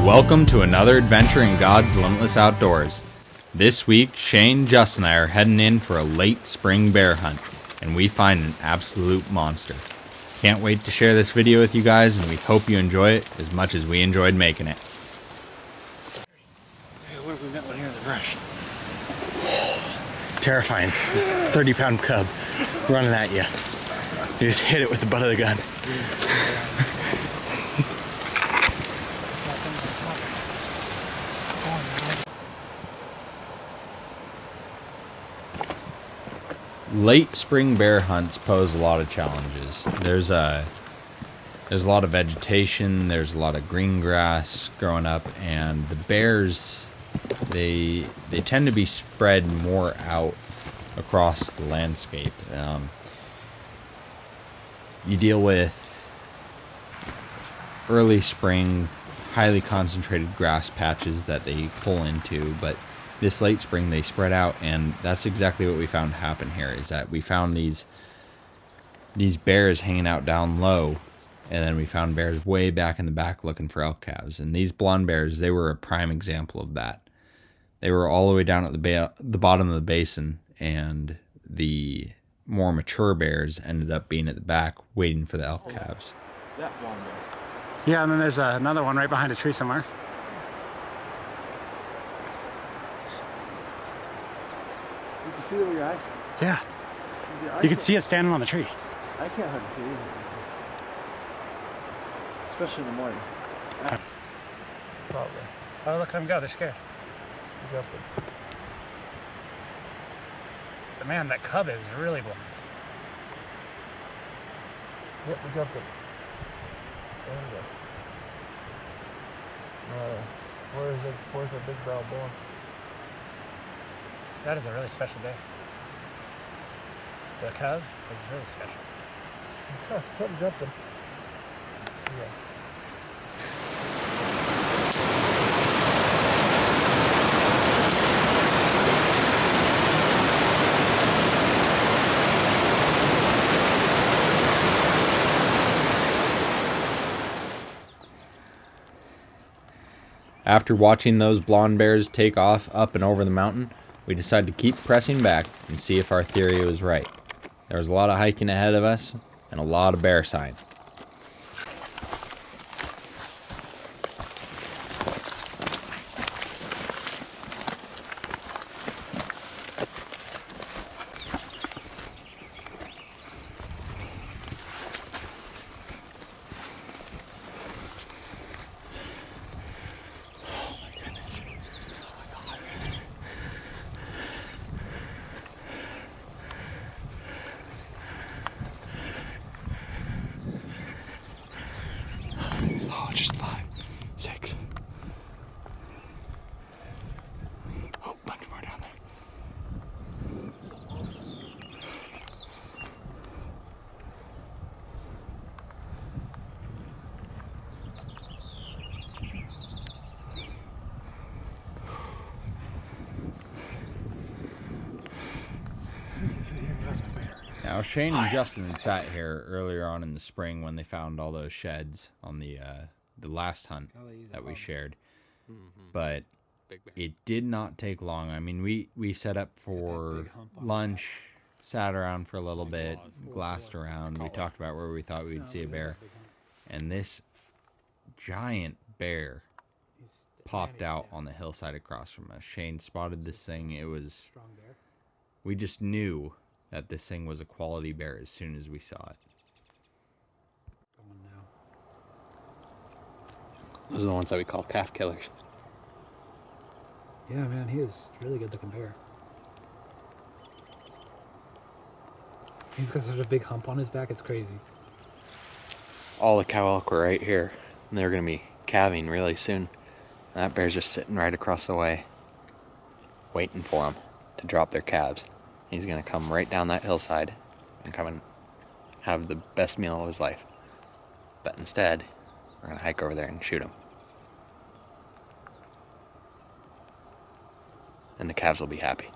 Welcome to another adventure in God's Limitless Outdoors. This week, Shane, Justin, and I are heading in for a late spring bear hunt, and we find an absolute monster. Can't wait to share this video with you guys, and we hope you enjoy it as much as we enjoyed making it. Hey, what have we met one here in the brush? Terrifying. 30-pound cub running at you. You just hit it with the butt of the gun. Late spring bear hunts pose a lot of challenges. There's a lot of vegetation, there's a lot of green grass growing up, and the bears, they tend to be spread more out across the landscape. You deal with early spring, highly concentrated grass patches that they pull into, but this late spring they spread out, and that's exactly what we found happen here, is that we found these bears hanging out down low, and then we found bears way back in the back looking for elk calves. And these blonde bears, they were a prime example of that. They were all the way down at the bottom of the basin, and the more mature bears ended up being at the back waiting for the elk calves. That blonde bear. Yeah, and then there's another one right behind a tree somewhere. You can see it with your eyes? Yeah. You can see it standing on the tree. I can't hardly see it either. Especially in the morning. Probably. Oh, look at them go. They're scared. You got them. But man, that cub is really blind. Yep, we got them. There we go. Where's the big brown boar? That is a really special day. The cub is really special. Huh, something jumped him. Yeah. After watching those blonde bears take off up and over the mountain, we decided to keep pressing back and see if our theory was right. There was a lot of hiking ahead of us and a lot of bear sign. Oh, just 5, 6. Oh, bunch more down there. You can see here, that's a bear. Now, Shane and Justin had sat here earlier on in the spring when they found all those sheds on the last hunt that we shared. But it did not take long. I mean, we set up for lunch, sat around for a little bit, glassed around. We talked about where we thought we'd see a bear. And this giant bear popped out on the hillside across from us. Shane spotted this thing. We just knew that this thing was a quality bear as soon as we saw it. Those are the ones that we call calf killers. Yeah, man, he is really good looking bear. He's got such a big hump on his back, it's crazy. All the cow elk were right here, and they're going to be calving really soon. And that bear's just sitting right across the way, waiting for them to drop their calves. He's going to come right down that hillside and come and have the best meal of his life. But instead, we're going to hike over there and shoot him. And the calves will be happy.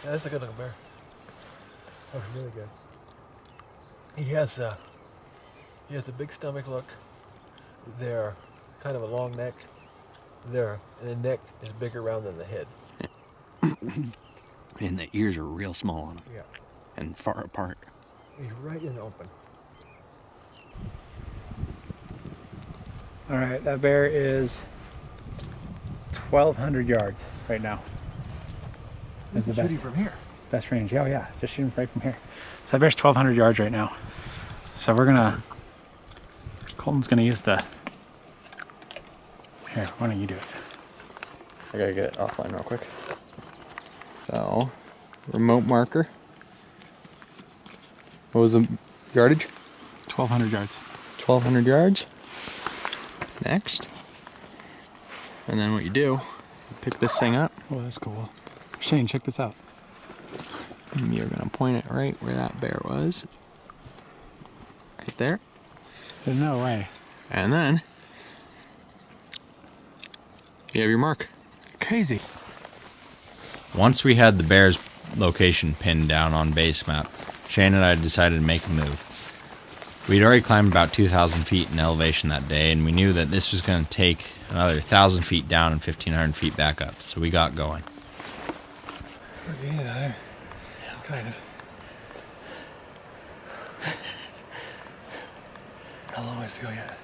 Yeah, that's a good looking bear. That's really good. He has a big stomach look. They're kind of a long neck. And the neck is bigger around than the head. And the ears are real small on them. Yeah. And far apart. He's right in the open. All right, that bear is 1,200 yards right now. Is the best, from here. best range. Oh yeah, just shooting right from here. So that bear's 1,200 yards right now. So we're gonna, Colton's gonna use the, here, why don't you do it? I gotta get it offline real quick. So, remote marker. What was the yardage? 1,200 yards. 1,200 yards. Next. And then what you do, you pick this thing up. Oh, that's cool. Shane, check this out. And you're gonna point it right where that bear was. Right there. There's no way. And then you have your mark. Crazy. Once we had the bear's location pinned down on Basemap, Shane and I decided to make a move. We'd already climbed about 2,000 feet in elevation that day, and we knew that this was going to take another 1,000 feet down and 1,500 feet back up, so we got going. We're getting there. Yeah, kind of. How long is to go yet?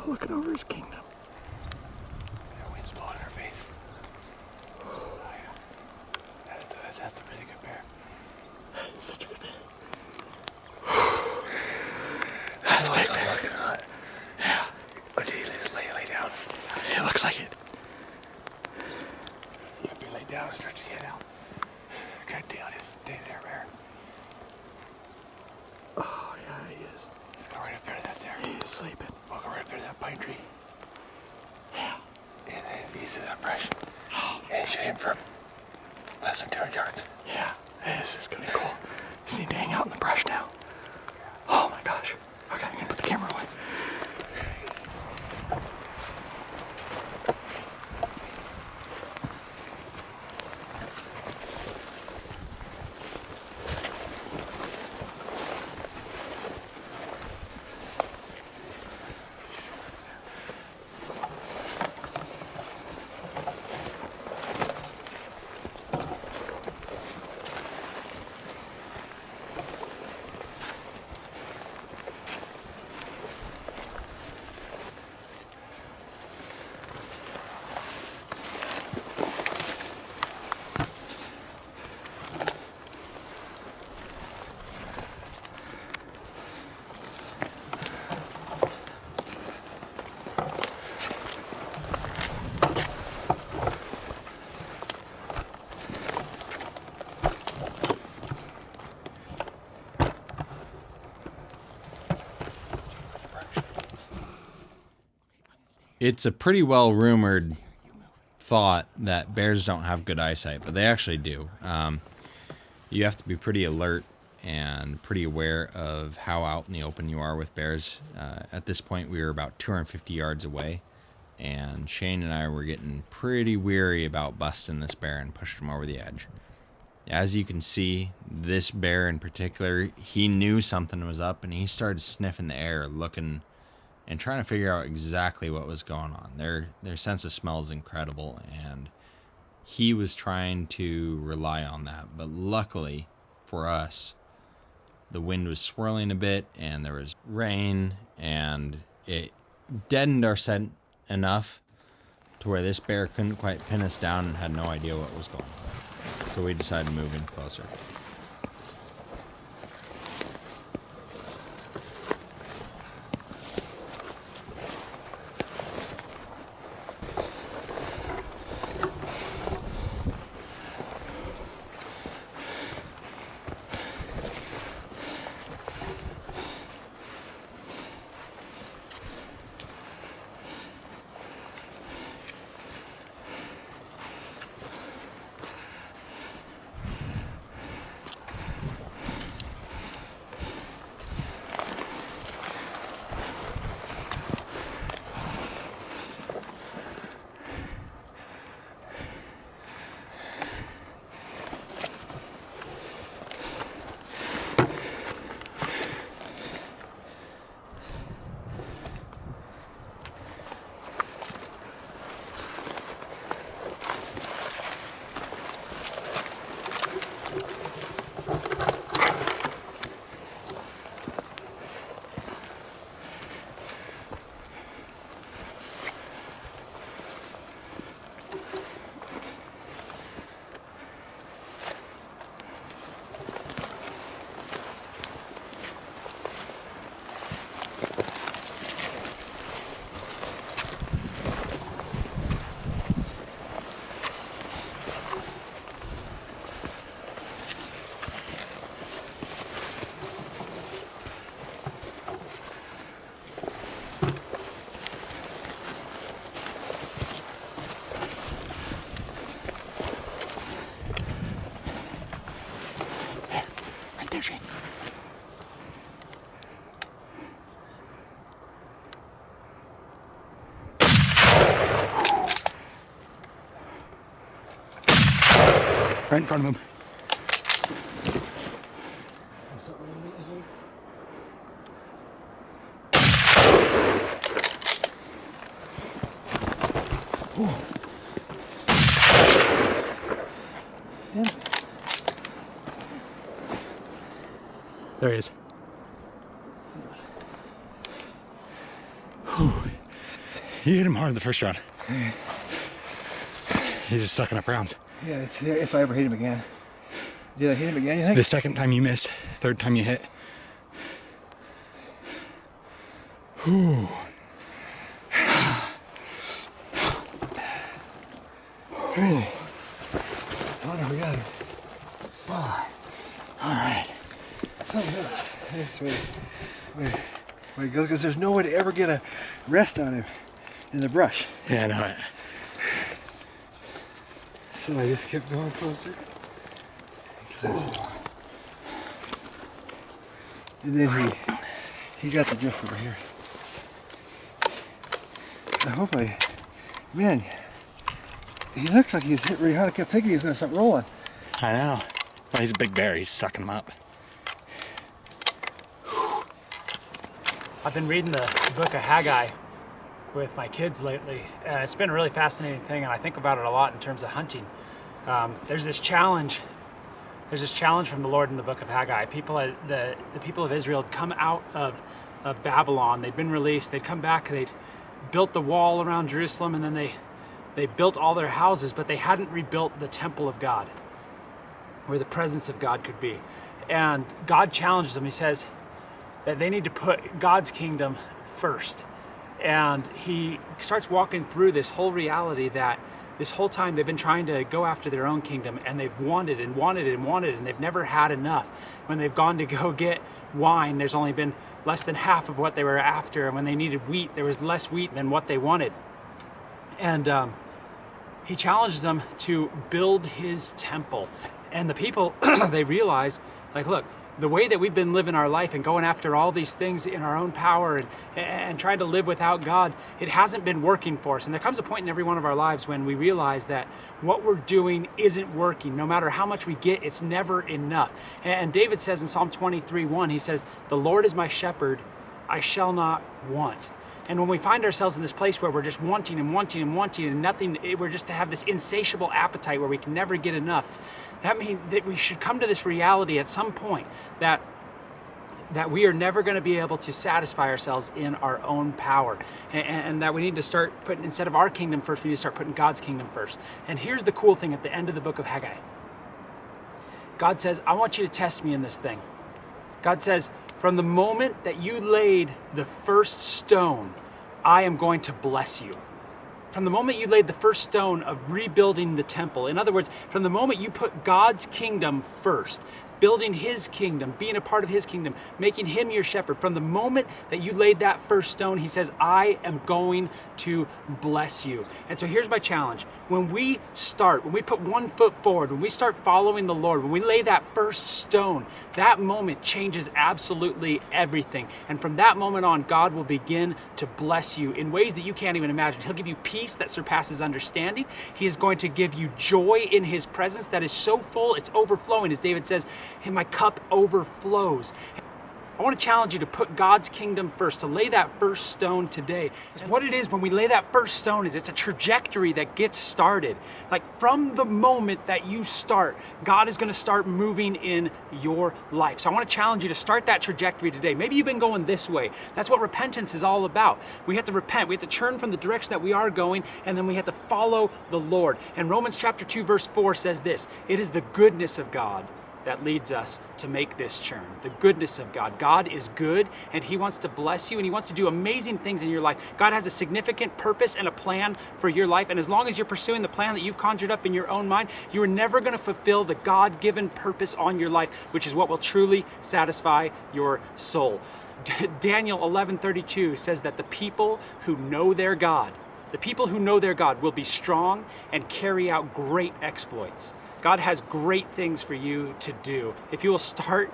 Looking over his kingdom. The wind's blowing in our face. Oh, yeah. That's a really good bear. Such a good bear. That's a big bear. Looking hot. Yeah. Oh, geez, just lay down. It looks like it. You have to lay down and stretch his head out. Good deal. Just stay there, bear. Oh, yeah, he is. Let's go right up there to that there. He is sleeping. We'll go right up there to that pine tree. Yeah. And then easy that brush. And shoot him from less than 200 yards. Yeah. This is gonna be cool. Just need to hang out in the brush now. Oh my gosh. Okay, I'm gonna put the camera away. It's a pretty well rumored thought that bears don't have good eyesight, but they actually do. You have to be pretty alert and pretty aware of how out in the open you are with bears. At this point, we were about 250 yards away, and Shane and I were getting pretty weary about busting this bear and pushing him over the edge. As you can see, this bear in particular, he knew something was up, and he started sniffing the air, looking and trying to figure out exactly what was going on. Their sense of smell is incredible, and he was trying to rely on that. But luckily for us, the wind was swirling a bit, and there was rain, and it deadened our scent enough to where this bear couldn't quite pin us down and had no idea what was going on. So we decided to move in closer. fishing. Right in front of him. There he is. Whew. You hit him hard the first round. He's just sucking up rounds. Yeah, it's there if I ever hit him again. Did I hit him again, you think? The second time you missed, third time you hit. Whew. Crazy. I wonder if we got him. All right. Something else. That's where he goes, because there's no way to ever get a rest on him in the brush. Yeah, I know it. So I just kept going closer. And then he got the drift over here. I hope man, he looks like he's hit really hard. I kept thinking he was going to start rolling. I know. Well, he's a big bear. He's sucking him up. I've been reading the book of Haggai with my kids lately, and it's been a really fascinating thing, and I think about it a lot in terms of hunting. There's this challenge from the Lord in the book of Haggai. The people of Israel had come out of Babylon. They'd been released. They'd come back. They'd built the wall around Jerusalem, and then they built all their houses, but they hadn't rebuilt the temple of God, where the presence of God could be. And God challenges them. He says that they need to put God's kingdom first. And he starts walking through this whole reality that this whole time they've been trying to go after their own kingdom, and they've wanted and wanted and wanted, and they've never had enough. When they've gone to go get wine, there's only been less than half of what they were after. And when they needed wheat, there was less wheat than what they wanted. And he challenges them to build his temple. And the people, they realize, like, look, the way that we've been living our life and going after all these things in our own power and trying to live without God, it hasn't been working for us. And there comes a point in every one of our lives when we realize that what we're doing isn't working. No matter how much we get, it's never enough. And David says in Psalm 23:1, he says, "The Lord is my shepherd, I shall not want." And when we find ourselves in this place where we're just wanting and wanting and wanting and nothing, we're just to have this insatiable appetite where we can never get enough, that means that we should come to this reality at some point that we are never going to be able to satisfy ourselves in our own power, and that we need to start putting, instead of our kingdom first, we need to start putting God's kingdom first. And here's the cool thing at the end of the book of Haggai. God says, I want you to test me in this thing. God says, from the moment that you laid the first stone, I am going to bless you. From the moment you laid the first stone of rebuilding the temple, in other words, from the moment you put God's kingdom first, building his kingdom, being a part of his kingdom, making him your shepherd, from the moment that you laid that first stone, he says, I am going to bless you. And so here's my challenge. When we put one foot forward, when we start following the Lord, when we lay that first stone, that moment changes absolutely everything. And from that moment on, God will begin to bless you in ways that you can't even imagine. He'll give you peace that surpasses understanding. He is going to give you joy in his presence that is so full, it's overflowing. As David says, and my cup overflows. I want to challenge you to put God's kingdom first, to lay that first stone today. And what it is when we lay that first stone is it's a trajectory that gets started. Like from the moment that you start, God is going to start moving in your life. So I want to challenge you to start that trajectory today. Maybe you've been going this way. That's what repentance is all about. We have to repent. We have to turn from the direction that we are going, and then we have to follow the Lord. And Romans chapter 2 verse 4 says this, it is the goodness of God that leads us to make this churn. The goodness of God. God is good, and he wants to bless you, and he wants to do amazing things in your life. God has a significant purpose and a plan for your life, and as long as you're pursuing the plan that you've conjured up in your own mind, you are never going to fulfill the God-given purpose on your life, which is what will truly satisfy your soul. Daniel 11:32 says that the people who know their God, will be strong and carry out great exploits. God has great things for you to do. If you will start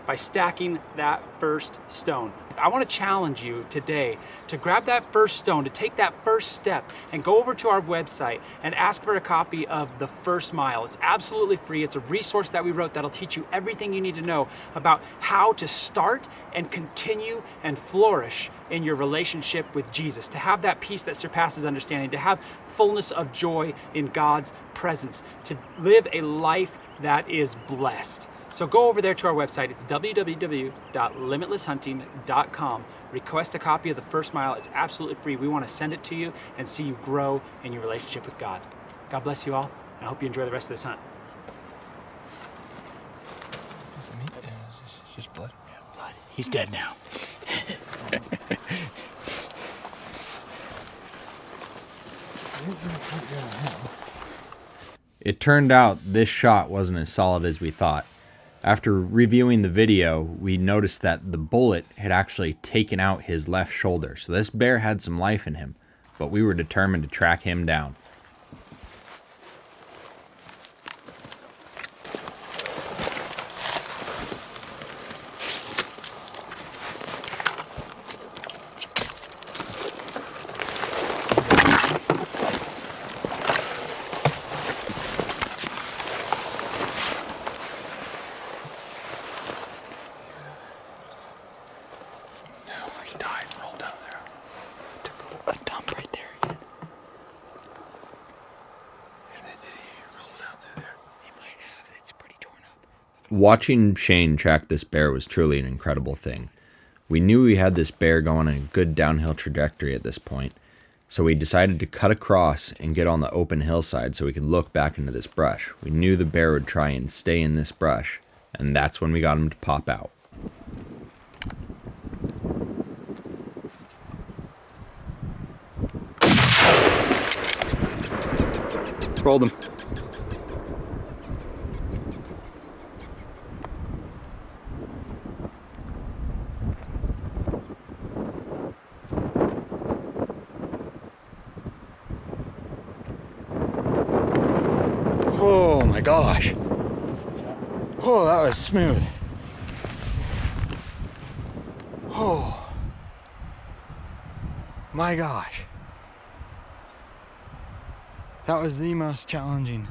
by stacking that first stone. I want to challenge you today to grab that first stone, to take that first step and go over to our website and ask for a copy of The First Mile. It's absolutely free. It's a resource that we wrote that'll teach you everything you need to know about how to start and continue and flourish in your relationship with Jesus, to have that peace that surpasses understanding, to have fullness of joy in God's presence, to live a life that is blessed. So go over there to our website. It's www.limitlesshunting.com. Request a copy of The First Mile. It's absolutely free. We want to send it to you and see you grow in your relationship with God. God bless you all, and I hope you enjoy the rest of this hunt. Is it meat? Yeah, it's just blood. Yeah, blood. He's dead now. It turned out this shot wasn't as solid as we thought. After reviewing the video, we noticed that the bullet had actually taken out his left shoulder, so this bear had some life in him, but we were determined to track him down. He died and rolled down there. Took a dump right there again. And then did he roll down through there? He might have. It's pretty torn up. Watching Shane track this bear was truly an incredible thing. We knew we had this bear going on a good downhill trajectory at this point, so we decided to cut across and get on the open hillside so we could look back into this brush. We knew the bear would try and stay in this brush, and that's when we got him to pop out. Rolled him. Oh my gosh. Oh, that was smooth. Oh my gosh. That was the most challenging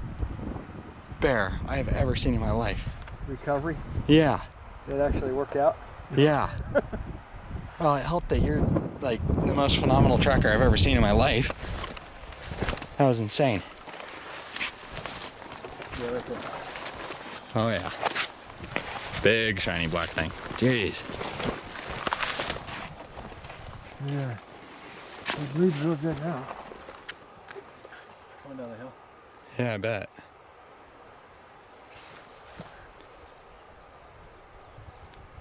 bear I have ever seen in my life. Recovery? Yeah, It actually worked out? yeah. Well, it helped that you're like the most phenomenal tracker I've ever seen in my life. That was insane. Yeah, right there. Oh yeah. Big shiny black thing. Jeez. Yeah. It bleeds real good now. Going down the hill. Yeah, I bet.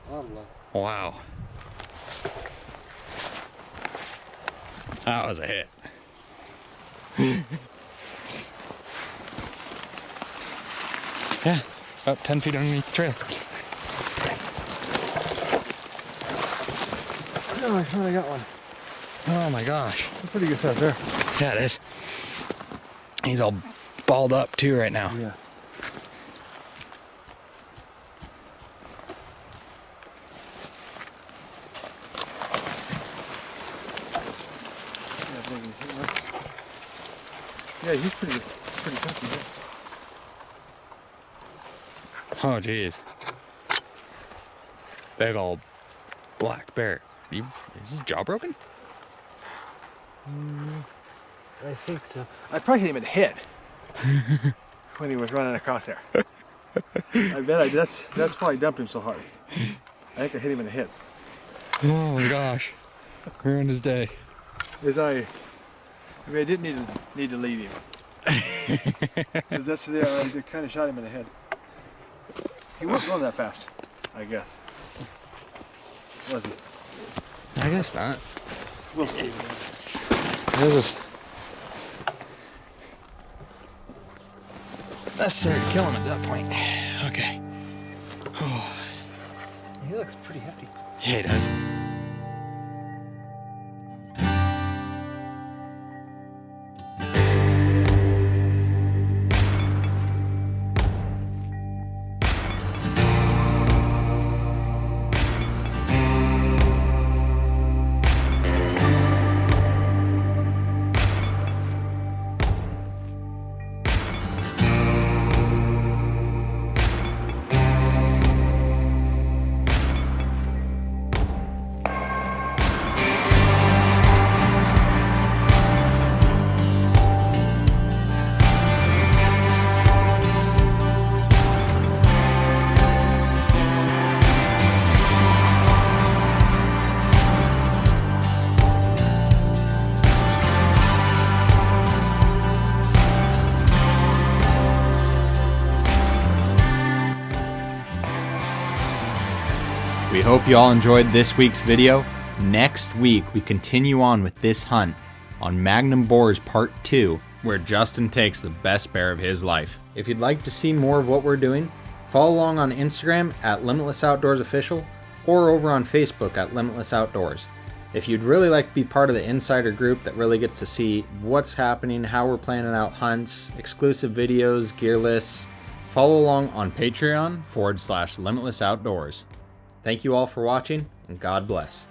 A lot of love. Wow. That was a hit. Yeah, about 10 feet underneath the trail. Oh, I finally got one. Oh my gosh. That's a pretty good size there. Yeah, it is. He's all balled up too right now. Yeah. Yeah, he's pretty tough. Oh jeez. Big old black bear. Is his jaw broken? I think so. I probably hit him in the head when he was running across there. I bet that's why I dumped him so hard. I think I hit him in the head. Oh my gosh. Ruined his day. I didn't need to leave him. Because that's there. I kind of shot him in the head. He wasn't going that fast, I guess. Was he? I guess not. We'll see. It was just necessary to kill him at that point. Okay. Oh. He looks pretty hefty. Yeah, he does. We hope you all enjoyed this week's video. Next week, we continue on with this hunt on Magnum Boars Part 2, where Justin takes the best bear of his life. If you'd like to see more of what we're doing, follow along on Instagram at Limitless Outdoors Official or over on Facebook at Limitless Outdoors. If you'd really like to be part of the insider group that really gets to see what's happening, how we're planning out hunts, exclusive videos, gear lists, follow along on Patreon /Limitless Outdoors. Thank you all for watching, and God bless.